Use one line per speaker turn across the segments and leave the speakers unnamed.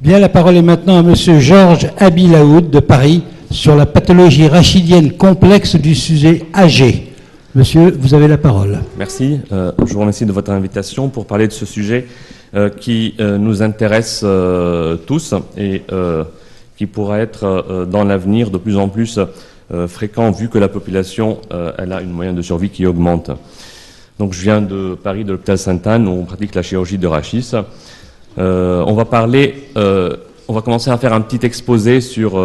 Bien, la parole est maintenant à Monsieur Georges Abilaoud de Paris sur la pathologie rachidienne complexe du sujet âgé. Monsieur, vous avez la parole.
Merci. Je vous remercie de votre invitation pour parler de ce sujet qui nous intéresse tous et qui pourra être dans l'avenir de plus en plus fréquent vu que la population elle a une moyenne de survie qui augmente. Donc je viens de Paris, de l'hôpital Sainte-Anne où on pratique la chirurgie de rachis. On va commencer à faire un petit exposé sur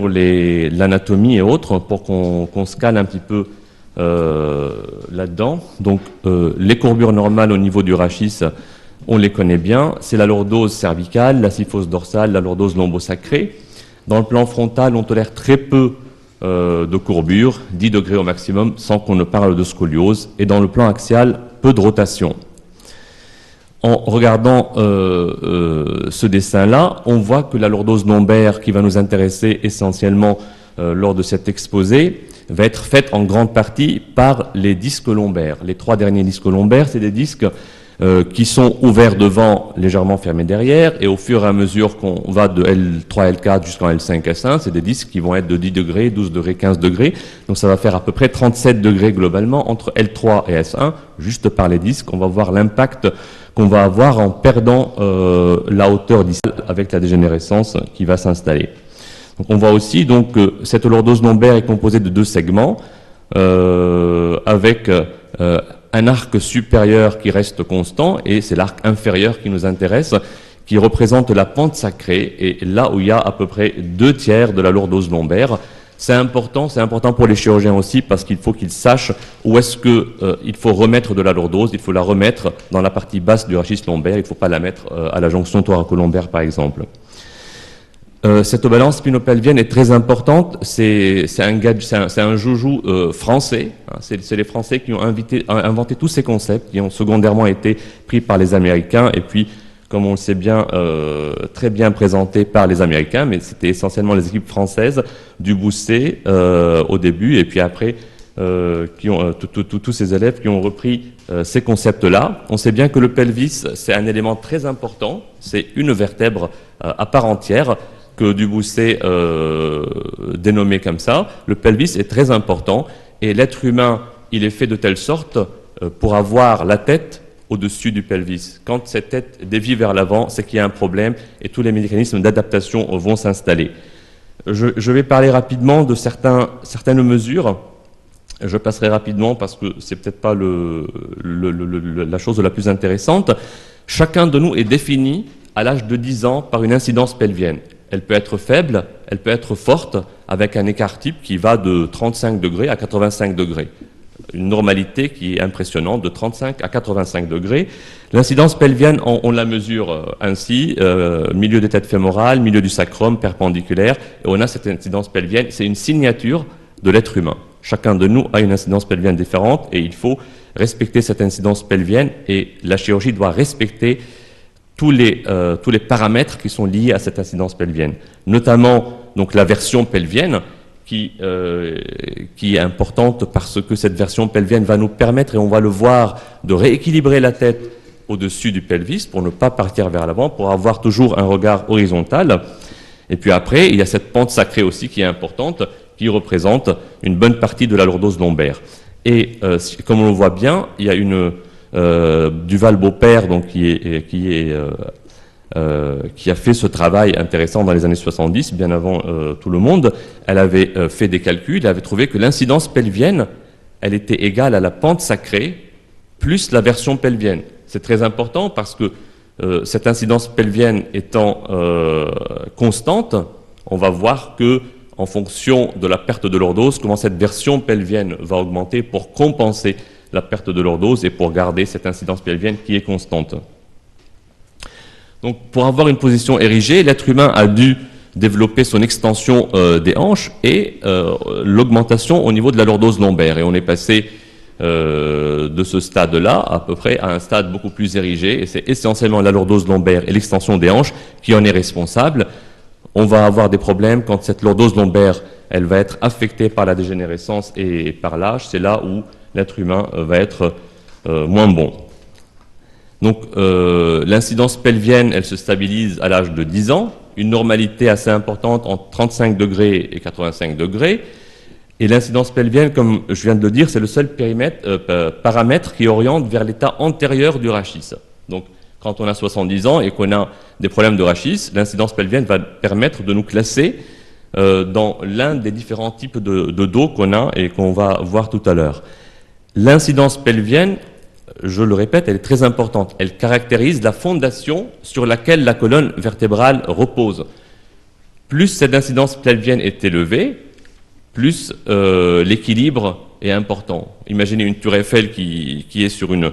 l'anatomie et autres pour qu'on se cale un petit peu là-dedans. Donc les courbures normales au niveau du rachis, on les connaît bien. C'est la lordose cervicale, la syphose dorsale, la lordose lombosacrée. Dans le plan frontal, on tolère très peu de courbures, 10 degrés au maximum, sans qu'on ne parle de scoliose. Et dans le plan axial, peu de rotation. En regardant ce dessin-là, on voit que la lordose lombaire qui va nous intéresser essentiellement lors de cet exposé va être faite en grande partie par les disques lombaires. Les 3 derniers disques lombaires, c'est des disques qui sont ouverts devant, légèrement fermés derrière, et au fur et à mesure qu'on va de L3, L4 jusqu'en L5, S1, c'est des disques qui vont être de 10 degrés, 12 degrés, 15 degrés. Donc ça va faire à peu près 37 degrés globalement entre L3 et S1, juste par les disques. On va voir l'impact qu'on va avoir en perdant la hauteur discale avec la dégénérescence qui va s'installer. Donc on voit aussi donc que cette lordose lombaire est composée de 2 segments avec un arc supérieur qui reste constant et c'est l'arc inférieur qui nous intéresse, qui représente la pente sacrée et là où il y a à peu près 2/3 de la lordose lombaire. C'est important pour les chirurgiens aussi parce qu'il faut qu'ils sachent où est-ce que il faut remettre de la lordose. Il faut la remettre dans la partie basse du rachis lombaire. Il ne faut pas la mettre à la jonction thoracolombaire par exemple. Cette balance spinopelvienne est très importante. C'est un joujou français. Hein. C'est les Français qui ont inventé tous ces concepts, qui ont secondairement été pris par les Américains et puis, comme on le sait bien, très bien présentés par les Américains, mais c'était essentiellement les équipes françaises du Bousset au début et puis après tous ces élèves qui ont repris ces concepts-là. On sait bien que le pelvis, c'est un élément très important. C'est une vertèbre à part entière que Dubousset dénommé comme ça. Le pelvis est très important et l'être humain, il est fait de telle sorte pour avoir la tête au-dessus du pelvis. Quand cette tête dévie vers l'avant, c'est qu'il y a un problème et tous les mécanismes d'adaptation vont s'installer. Je vais parler rapidement de certaines mesures. Je passerai rapidement parce que c'est peut-être pas la chose la plus intéressante. Chacun de nous est défini à l'âge de 10 ans par une incidence pelvienne. Elle peut être faible, elle peut être forte, avec un écart type qui va de 35 degrés à 85 degrés. Une normalité qui est impressionnante, de 35 à 85 degrés. L'incidence pelvienne, on la mesure ainsi, milieu des têtes fémorales, milieu du sacrum, perpendiculaire, et on a cette incidence pelvienne. C'est une signature de l'être humain. Chacun de nous a une incidence pelvienne différente, et il faut respecter cette incidence pelvienne, et la chirurgie doit respecter tous les paramètres qui sont liés à cette incidence pelvienne, notamment donc la version pelvienne qui est importante parce que cette version pelvienne va nous permettre, et on va le voir, de rééquilibrer la tête au-dessus du pelvis pour ne pas partir vers l'avant, pour avoir toujours un regard horizontal. Et puis après, il y a cette pente sacrée aussi qui est importante, qui représente une bonne partie de la lordose lombaire. Et comme on le voit bien, il y a une Duval-Beaupère, donc qui a fait ce travail intéressant dans les années 70, bien avant tout le monde. Elle avait fait des calculs, elle avait trouvé que l'incidence pelvienne, elle était égale à la pente sacrée plus la version pelvienne. C'est très important parce que cette incidence pelvienne étant constante, on va voir que en fonction de la perte de lordose, comment cette version pelvienne va augmenter pour compenser la perte de lordose et pour garder cette incidence pelvienne qui est constante. Donc, pour avoir une position érigée, l'être humain a dû développer son extension des hanches et l'augmentation au niveau de la lordose lombaire. Et on est passé de ce stade-là à peu près à un stade beaucoup plus érigé. Et c'est essentiellement la lordose lombaire et l'extension des hanches qui en est responsable. On va avoir des problèmes quand cette lordose lombaire, elle va être affectée par la dégénérescence et par l'âge. C'est là où l'être humain va être moins bon. Donc l'incidence pelvienne, elle se stabilise à l'âge de 10 ans, une normalité assez importante entre 35 degrés et 85 degrés. Et l'incidence pelvienne, comme je viens de le dire, c'est le seul paramètre qui oriente vers l'état antérieur du rachis. Donc quand on a 70 ans et qu'on a des problèmes de rachis, l'incidence pelvienne va permettre de nous classer dans l'un des différents types de dos qu'on a et qu'on va voir tout à l'heure. L'incidence pelvienne, je le répète, elle est très importante. Elle caractérise la fondation sur laquelle la colonne vertébrale repose. Plus cette incidence pelvienne est élevée, plus l'équilibre est important. Imaginez une tour Eiffel qui est sur une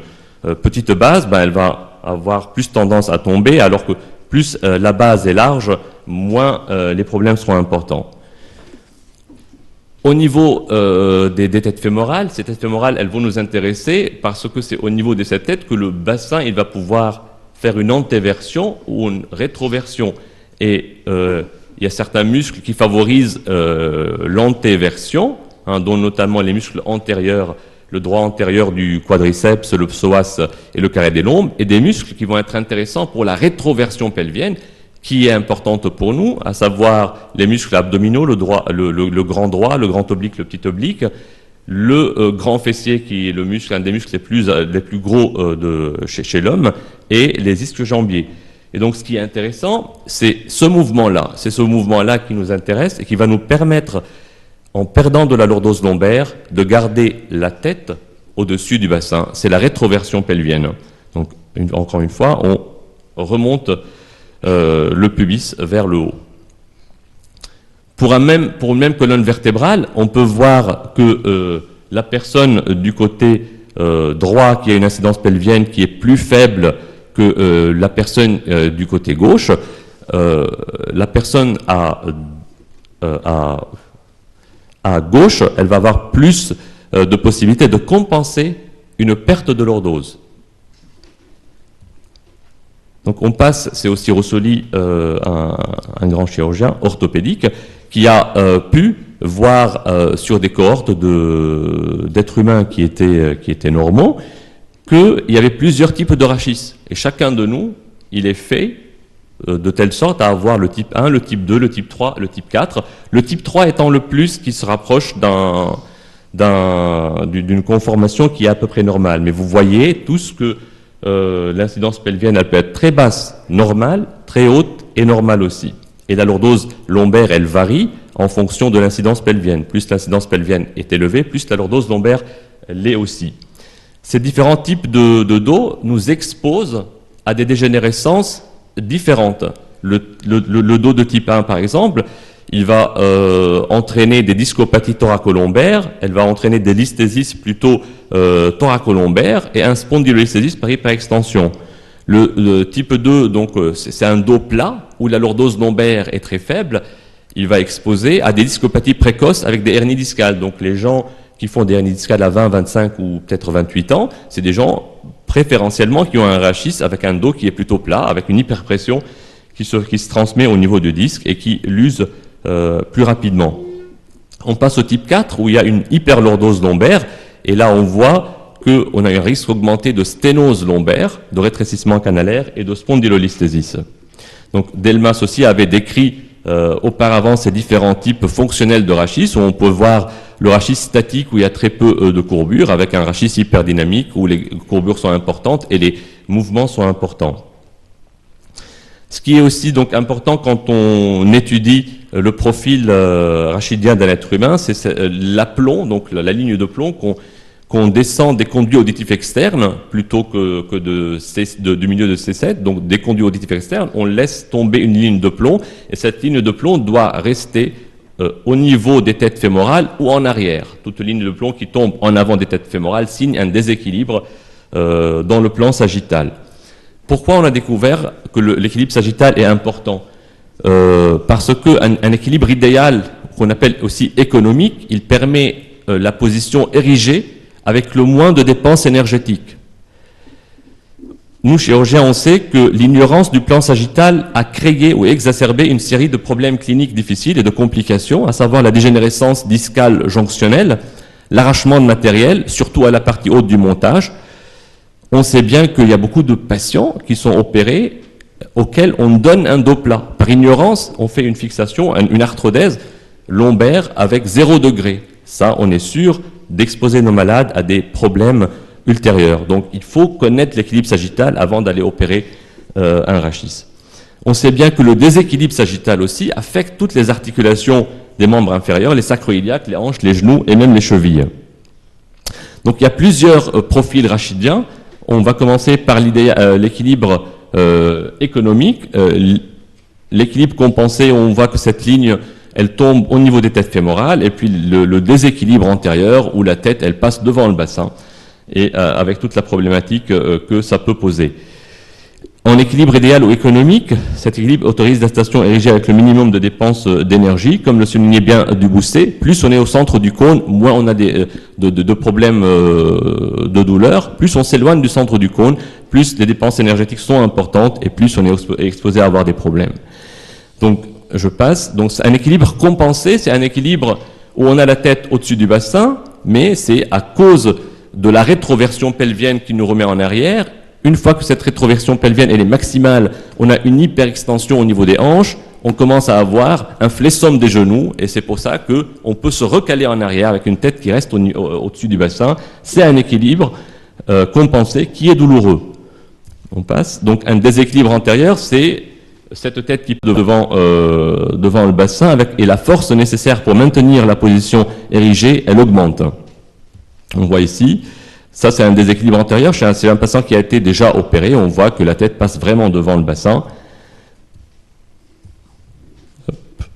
petite base, elle va avoir plus tendance à tomber, alors que plus la base est large, moins les problèmes seront importants. Au niveau des têtes fémorales, ces têtes fémorales, elles vont nous intéresser parce que c'est au niveau de cette tête que le bassin il va pouvoir faire une antéversion ou une rétroversion. Et il y a certains muscles qui favorisent l'antéversion, dont notamment les muscles antérieurs, le droit antérieur du quadriceps, le psoas et le carré des lombes, et des muscles qui vont être intéressants pour la rétroversion pelvienne, qui est importante pour nous, à savoir les muscles abdominaux, le grand droit, le grand oblique, le petit oblique, le grand fessier qui est le muscle, un des muscles les plus gros chez l'homme, et les ischio-jambiers. Et donc ce qui est intéressant, c'est ce mouvement-là qui nous intéresse et qui va nous permettre, en perdant de la lourdose lombaire, de garder la tête au-dessus du bassin. C'est la rétroversion pelvienne. Donc encore une fois, on remonte le pubis vers le haut. Pour une même colonne vertébrale, on peut voir que la personne du côté droit qui a une incidence pelvienne qui est plus faible que la personne du côté gauche, la personne à gauche, elle va avoir plus de possibilités de compenser une perte de lordose. Donc on passe, c'est aussi Rossoli, un grand chirurgien orthopédique, qui a pu voir sur des cohortes d'êtres humains qui étaient normaux, qu'il y avait plusieurs types de rachis. Et chacun de nous, il est fait de telle sorte à avoir le type 1, le type 2, le type 3, le type 4. Le type 3 étant le plus qui se rapproche d'une conformation qui est à peu près normale. Mais vous voyez tous que l'incidence pelvienne, elle peut être très basse, normale, très haute et normale aussi. Et la lordose lombaire, elle varie en fonction de l'incidence pelvienne. Plus l'incidence pelvienne est élevée, plus la lordose lombaire l'est aussi. Ces différents types de dos nous exposent à des dégénérescences différentes. Le dos de type 1, par exemple, il va entraîner des discopathies thoracolombaires, elle va entraîner des listhésis plutôt thoracolombaires et un spondylolisthésis par hyperextension. Le type 2, donc, c'est un dos plat où la lordose lombaire est très faible. Il va exposer à des discopathies précoces avec des hernies discales. Donc les gens qui font des hernies discales à 20, 25 ou peut-être 28 ans, c'est des gens préférentiellement qui ont un rachis avec un dos qui est plutôt plat, avec une hyperpression qui se transmet au niveau du disque et qui l'use plus rapidement. On passe au type 4 où il y a une hyperlordose lombaire et là on voit qu'on a un risque augmenté de sténose lombaire, de rétrécissement canalaire et de spondylolisthésis. Donc Delmas aussi avait décrit auparavant ces différents types fonctionnels de rachis où on peut voir le rachis statique où il y a très peu de courbures avec un rachis hyperdynamique où les courbures sont importantes et les mouvements sont importants. Ce qui est aussi donc important quand on étudie le profil rachidien d'un être humain, c'est l'aplomb, donc la ligne de plomb qu'on descend des conduits auditifs externes plutôt que du milieu de C7, donc des conduits auditifs externes, on laisse tomber une ligne de plomb et cette ligne de plomb doit rester au niveau des têtes fémorales ou en arrière. Toute ligne de plomb qui tombe en avant des têtes fémorales signe un déséquilibre dans le plan sagittal. Pourquoi on a découvert que l'équilibre sagittal est important ? Parce qu'un équilibre idéal, qu'on appelle aussi économique, il permet la position érigée avec le moins de dépenses énergétiques. Nous, chirurgiens, on sait que l'ignorance du plan sagittal a créé ou exacerbé une série de problèmes cliniques difficiles et de complications, à savoir la dégénérescence discale jonctionnelle, l'arrachement de matériel, surtout à la partie haute du montage. On sait bien qu'il y a beaucoup de patients qui sont opérés auxquels on donne un dos plat. Par ignorance, on fait une fixation, une arthrodèse lombaire avec 0 degré. Ça, on est sûr d'exposer nos malades à des problèmes ultérieurs. Donc, il faut connaître l'équilibre sagittal avant d'aller opérer un rachis. On sait bien que le déséquilibre sagittal aussi affecte toutes les articulations des membres inférieurs, les sacro-iliaques, les hanches, les genoux et même les chevilles. Donc, il y a plusieurs profils rachidiens. On va commencer par l'équilibre économique. L'équilibre compensé, on voit que cette ligne, elle tombe au niveau des têtes fémorales, et puis le déséquilibre antérieur, où la tête, elle passe devant le bassin, et avec toute la problématique que ça peut poser. En équilibre idéal ou économique, cet équilibre autorise la station érigée avec le minimum de dépenses d'énergie, comme le soulignait bien Dubousset. Plus on est au centre du cône, moins on a de problèmes de douleur. Plus on s'éloigne du centre du cône, plus les dépenses énergétiques sont importantes et plus on est exposé à avoir des problèmes. Donc, je passe. Donc, un équilibre compensé, c'est un équilibre où on a la tête au-dessus du bassin, mais c'est à cause de la rétroversion pelvienne qui nous remet en arrière. Une fois que cette rétroversion pelvienne elle est maximale, on a une hyperextension au niveau des hanches, on commence à avoir un flessum des genoux, et c'est pour ça qu'on peut se recaler en arrière avec une tête qui reste au-dessus du bassin. C'est un équilibre compensé qui est douloureux. On passe. Donc un déséquilibre antérieur, c'est cette tête qui est devant le bassin, et la force nécessaire pour maintenir la position érigée, elle augmente. On voit ici. Ça, c'est un déséquilibre antérieur. C'est un patient qui a été déjà opéré. On voit que la tête passe vraiment devant le bassin,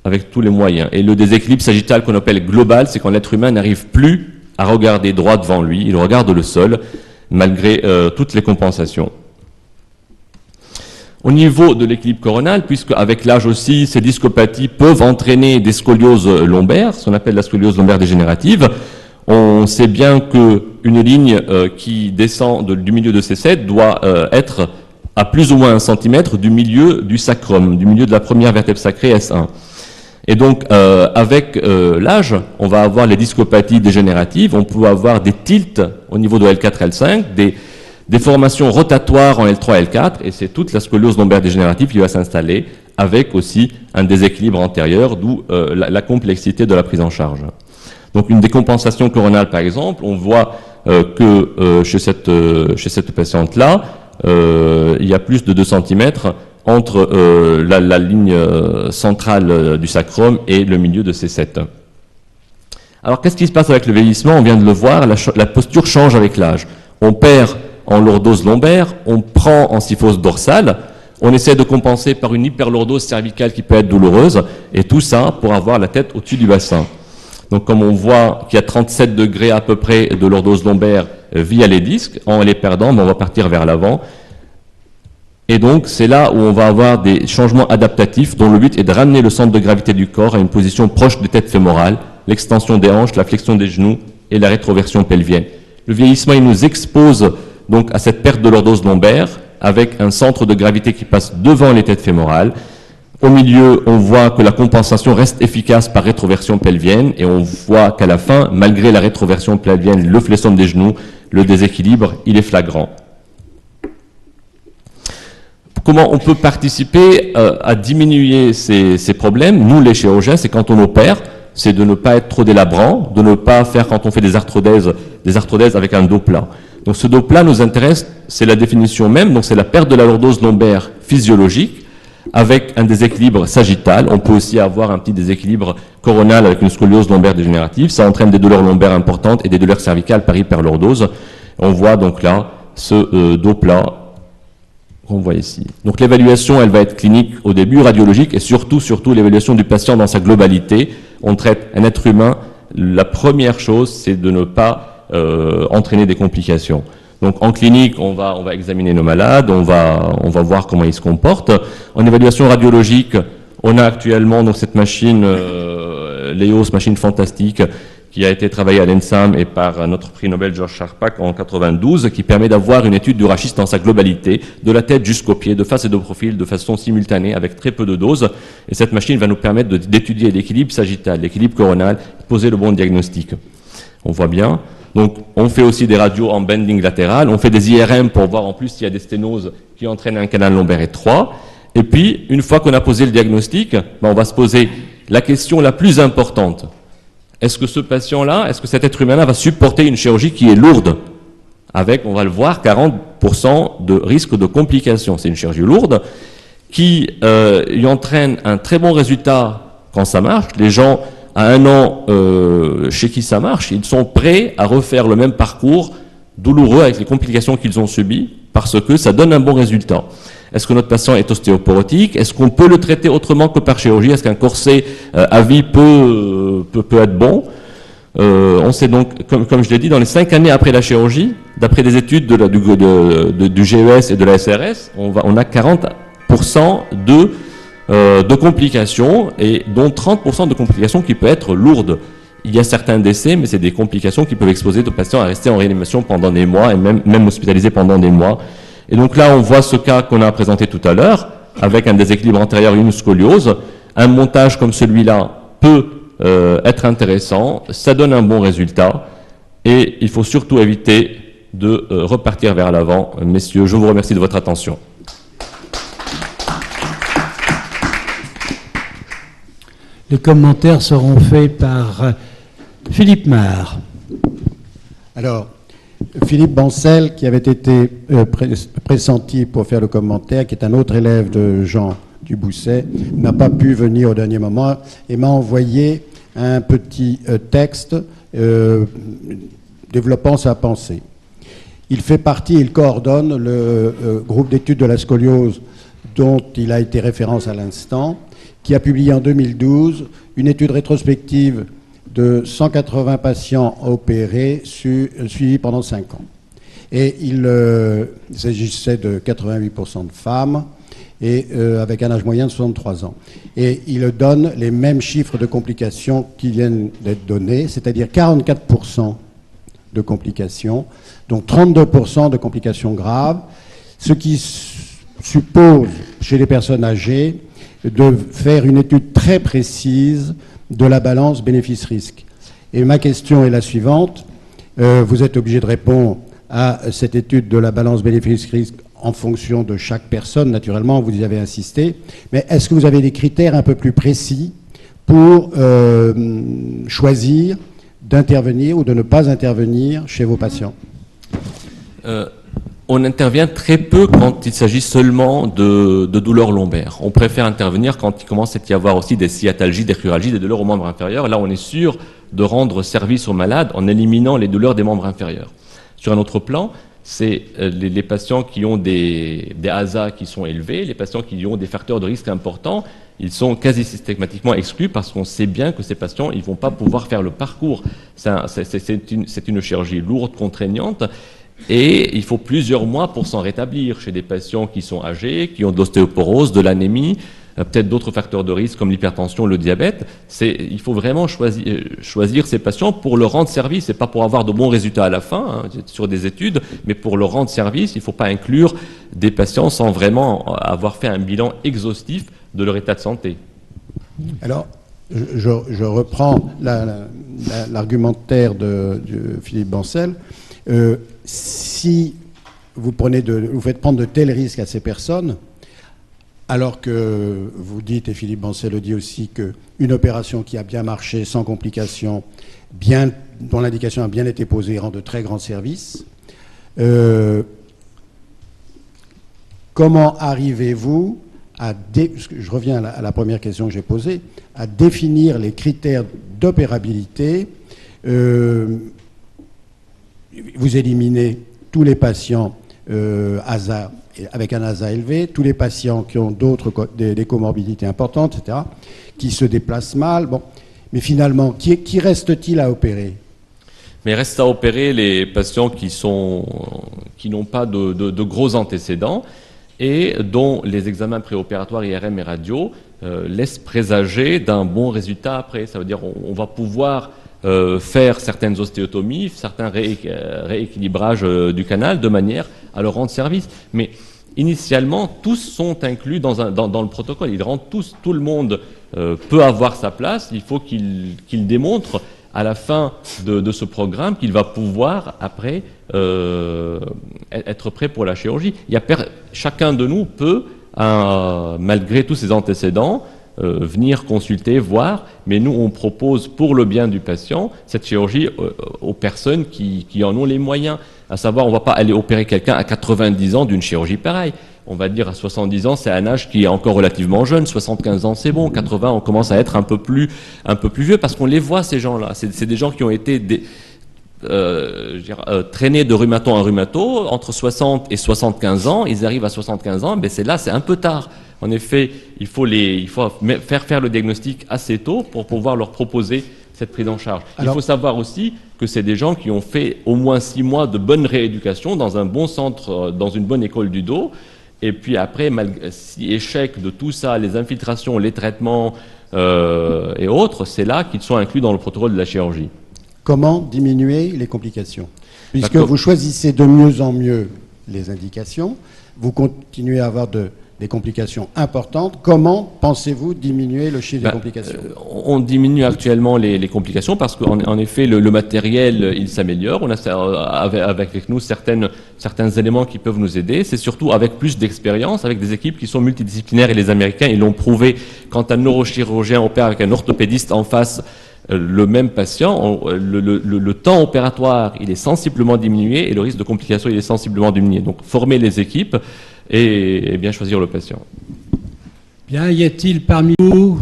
avec tous les moyens. Et le déséquilibre sagittal qu'on appelle global, c'est quand l'être humain n'arrive plus à regarder droit devant lui. Il regarde le sol, malgré toutes les compensations. Au niveau de l'équilibre coronal, puisque avec l'âge aussi, ces discopathies peuvent entraîner des scolioses lombaires, ce qu'on appelle la scoliose lombaire dégénérative. On sait bien qu'une ligne qui descend du milieu de C7 doit être à plus ou moins 1 cm du milieu du sacrum, du milieu de la première vertèbre sacrée S1. Et donc, avec l'âge, on va avoir les discopathies dégénératives, on peut avoir des tilts au niveau de L4, L5, des formations rotatoires en L3, L4, et c'est toute la scoliose lombaire dégénérative qui va s'installer, avec aussi un déséquilibre antérieur, d'où la complexité de la prise en charge. Donc une décompensation coronale, par exemple, on voit que chez cette patiente-là, il y a plus de 2 cm entre la ligne centrale du sacrum et le milieu de C7. Alors qu'est-ce qui se passe avec le vieillissement? On vient de le voir, la posture change avec l'âge. On perd en lordose lombaire, on prend en syphose dorsale, on essaie de compenser par une hyperlordose cervicale qui peut être douloureuse, et tout ça pour avoir la tête au-dessus du bassin. Donc comme on voit qu'il y a 37 degrés à peu près de lordose lombaire via les disques, en les perdant, on va partir vers l'avant. Et donc c'est là où on va avoir des changements adaptatifs dont le but est de ramener le centre de gravité du corps à une position proche des têtes fémorales, l'extension des hanches, la flexion des genoux et la rétroversion pelvienne. Le vieillissement, il nous expose donc à cette perte de lordose lombaire avec un centre de gravité qui passe devant les têtes fémorales. Au milieu, on voit que la compensation reste efficace par rétroversion pelvienne, et on voit qu'à la fin, malgré la rétroversion pelvienne, le flessum des genoux, le déséquilibre, il est flagrant. Comment on peut participer à diminuer ces problèmes? Nous, les chirurgiens, c'est quand on opère, c'est de ne pas être trop délabrant, de ne pas faire, quand on fait des arthrodèses avec un dos plat. Donc ce dos plat nous intéresse, c'est la définition même, donc c'est la perte de la lordose lombaire physiologique, avec un déséquilibre sagittal. On peut aussi avoir un petit déséquilibre coronal avec une scoliose lombaire dégénérative. Ça entraîne des douleurs lombaires importantes et des douleurs cervicales par hyperlordose. On voit donc là ce dos plat qu'on voit ici. Donc l'évaluation, elle va être clinique au début, radiologique, et surtout l'évaluation du patient dans sa globalité. On traite un être humain. La première chose, c'est de ne pas entraîner des complications. Donc en clinique, on va examiner nos malades, on va voir comment ils se comportent. En évaluation radiologique, on a actuellement donc cette machine LEOS, machine fantastique, qui a été travaillée à l'ENSAM et par notre prix Nobel Georges Charpak en 92, qui permet d'avoir une étude du rachis dans sa globalité, de la tête jusqu'aux pieds, de face et de profil, de façon simultanée, avec très peu de doses. Et cette machine va nous permettre d'étudier l'équilibre sagittal, l'équilibre coronal, poser le bon diagnostic. On voit bien. Donc, on fait aussi des radios en bending latéral, on fait des IRM pour voir en plus s'il y a des sténoses qui entraînent un canal lombaire étroit. Et puis, une fois qu'on a posé le diagnostic, on va se poser la question la plus importante. Est-ce que ce patient-là, est-ce que cet être humain-là va supporter une chirurgie qui est lourde? Avec, on va le voir, 40% de risque de complications. C'est une chirurgie lourde qui y entraîne un très bon résultat quand ça marche. Les gens, à 1 an, chez qui ça marche, ils sont prêts à refaire le même parcours douloureux avec les complications qu'ils ont subies parce que ça donne un bon résultat. Est-ce que notre patient est ostéoporotique? Est-ce qu'on peut le traiter autrement que par chirurgie? Est-ce qu'un corset à vie peut être bon? On sait donc, comme je l'ai dit, dans les 5 années après la chirurgie, d'après des études du GES et de la SRS, on a 40% de complications, et dont 30% de complications qui peuvent être lourdes. Il y a certains décès, mais c'est des complications qui peuvent exposer nos patients à rester en réanimation pendant des mois, et même hospitalisés pendant des mois. Et donc là, on voit ce cas qu'on a présenté tout à l'heure, avec un déséquilibre antérieur et une scoliose. Un montage comme celui-là peut être intéressant, ça donne un bon résultat, et il faut surtout éviter de repartir vers l'avant. Messieurs, je vous remercie de votre attention.
Les commentaires seront faits par Philippe Marre.
Alors, Philippe Bancel, qui avait été pressenti pour faire le commentaire, qui est un autre élève de Jean Dubousset, n'a pas pu venir au dernier moment et m'a envoyé un petit texte développant sa pensée. Il fait partie, il coordonne le groupe d'études de la scoliose dont il a été référence à l'instant, qui a publié en 2012 une étude rétrospective de 180 patients opérés suivis pendant 5 ans. Et il s'agissait de 88% de femmes, et avec un âge moyen de 63 ans. Et il donne les mêmes chiffres de complications qui viennent d'être donnés, c'est-à-dire 44% de complications, donc 32% de complications graves, ce qui suppose chez les personnes âgées de faire une étude très précise de la balance bénéfice-risque. Et ma question est la suivante. Vous êtes obligé de répondre à cette étude de la balance bénéfice-risque en fonction de chaque personne, naturellement, vous y avez insisté. Mais est-ce que vous avez des critères un peu plus précis pour choisir d'intervenir ou de ne pas intervenir chez vos patients?
On intervient très peu quand il s'agit seulement de douleurs lombaires. On préfère intervenir quand il commence à y avoir aussi des sciatalgies, des cruralgies, des douleurs aux membres inférieurs. Là, on est sûr de rendre service aux malades en éliminant les douleurs des membres inférieurs. Sur un autre plan, c'est les patients qui ont des ASA qui sont élevés, les patients qui ont des facteurs de risque importants, ils sont quasi systématiquement exclus parce qu'on sait bien que ces patients, ils vont pas pouvoir faire le parcours. C'est une chirurgie lourde, contraignante. Et il faut plusieurs mois pour s'en rétablir chez des patients qui sont âgés, qui ont de l'ostéoporose, de l'anémie, peut-être d'autres facteurs de risque comme l'hypertension, le diabète. Il faut vraiment choisir ces patients pour leur rendre service et pas pour avoir de bons résultats à la fin sur des études, mais pour leur rendre service. Il ne faut pas inclure des patients sans vraiment avoir fait un bilan exhaustif de leur état de santé.
Alors, je reprends l'argumentaire de Philippe Bancel. Si vous faites prendre de tels risques à ces personnes, alors que vous dites, et Philippe Bancel le dit aussi, qu'une opération qui a bien marché, sans complications, dont l'indication a bien été posée, rend de très grands services, comment arrivez-vous je reviens à la première question que j'ai posée, à définir les critères d'opérabilité? Vous éliminez tous les patients ASA, avec un ASA élevé, tous les patients qui ont des comorbidités importantes, etc., qui se déplacent mal. Bon. Mais finalement, qui reste-t-il à opérer?
Mais reste à opérer les patients qui n'ont pas de gros antécédents et dont les examens préopératoires IRM et radio laissent présager d'un bon résultat après. Ça veut dire on va pouvoir faire certaines ostéotomies, certains rééquilibrages du canal de manière à leur rendre service. Mais initialement, tous sont inclus dans le protocole. Ils rendent tout le monde peut avoir sa place. Il faut qu'il démontre à la fin de ce programme qu'il va pouvoir, après, être prêt pour la chirurgie. Chacun de nous peut, malgré tous ses antécédents, venir consulter, voir, mais nous, on propose pour le bien du patient cette chirurgie aux personnes qui en ont les moyens. À savoir, on ne va pas aller opérer quelqu'un à 90 ans d'une chirurgie pareille. On va dire à 70 ans, c'est un âge qui est encore relativement jeune. 75 ans, c'est bon. 80, on commence à être un peu plus vieux, parce qu'on les voit, ces gens-là. C'est des gens qui ont été traînés de rhumato en rhumato. Entre 60 et 75 ans, ils arrivent à 75 ans, mais c'est un peu tard. En effet, il faut faire le diagnostic assez tôt pour pouvoir leur proposer cette prise en charge. Il faut savoir aussi que c'est des gens qui ont fait au moins 6 mois de bonne rééducation dans un bon centre, dans une bonne école du dos. Et puis après, si échec de tout ça, les infiltrations, les traitements et autres, c'est là qu'ils sont inclus dans le protocole de la chirurgie.
Comment diminuer les complications? Puisque vous choisissez de mieux en mieux les indications, vous continuez à avoir des complications importantes. Comment pensez-vous diminuer le chiffre des complications?
On diminue actuellement les complications parce qu'en effet, le matériel, il s'améliore. On a avec nous certains éléments qui peuvent nous aider. C'est surtout avec plus d'expérience, avec des équipes qui sont multidisciplinaires, et les Américains, ils l'ont prouvé. Quand un neurochirurgien opère avec un orthopédiste en face, le même patient, le temps opératoire, il est sensiblement diminué et le risque de complications, il est sensiblement diminué. Donc, former les équipes et bien choisir le patient.
Bien, y a-t-il parmi vous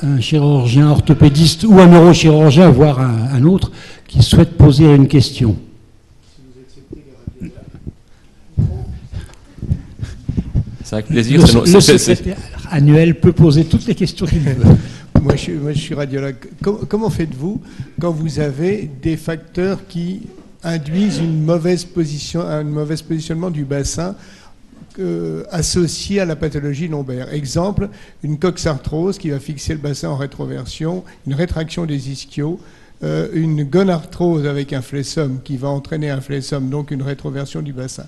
un chirurgien orthopédiste ou un neurochirurgien, voire un autre, qui souhaite poser une question?
C'est avec plaisir.
Le secrétaire annuel peut poser toutes les questions qu'il veut.
Moi, je suis radiologue. Comment faites-vous quand vous avez des facteurs qui induisent un mauvais positionnement du bassin associé à la pathologie lombaire? Exemple, une coxarthrose qui va fixer le bassin en rétroversion, une rétraction des ischios, une gonarthrose avec un flessum qui va entraîner un flessum, donc une rétroversion du bassin.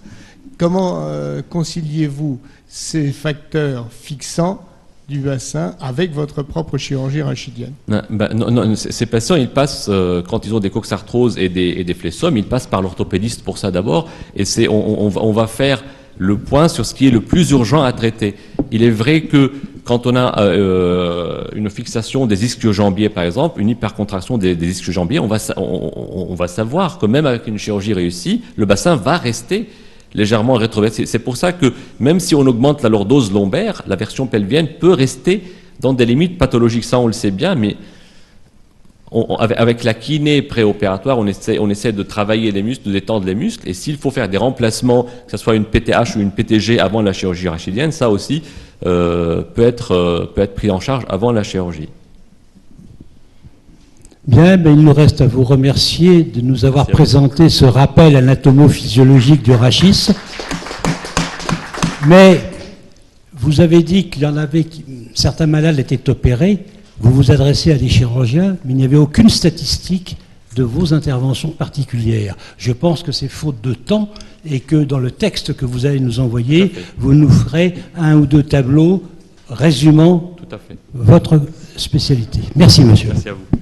Comment conciliez-vous ces facteurs fixants du bassin avec votre propre chirurgie rachidienne?
Non, ces patients, ils passent, quand ils ont des coxarthroses et des flessums, ils passent par l'orthopédiste pour ça d'abord, et on va faire le point sur ce qui est le plus urgent à traiter. Il est vrai que quand on a une fixation des ischio-jambiers, par exemple, une hypercontraction des ischio-jambiers, on va savoir que même avec une chirurgie réussie, le bassin va rester légèrement rétroversé. C'est pour ça que même si on augmente la lordose lombaire, la version pelvienne peut rester dans des limites pathologiques. Ça, on le sait bien, mais avec la kiné préopératoire, on essaie de travailler les muscles, de détendre les muscles. Et s'il faut faire des remplacements, que ce soit une PTH ou une PTG avant la chirurgie rachidienne, ça aussi peut être pris en charge avant la chirurgie.
Bien, il nous reste à vous remercier de nous avoir présenté ce rappel anatomo-physiologique du rachis. Mais vous avez dit qu'il y en avait, certains malades étaient opérés, vous vous adressez à des chirurgiens, mais il n'y avait aucune statistique de vos interventions particulières. Je pense que c'est faute de temps et que dans le texte que vous allez nous envoyer, vous nous ferez 1 ou 2 tableaux résumant votre spécialité. Merci, monsieur.
Merci à vous.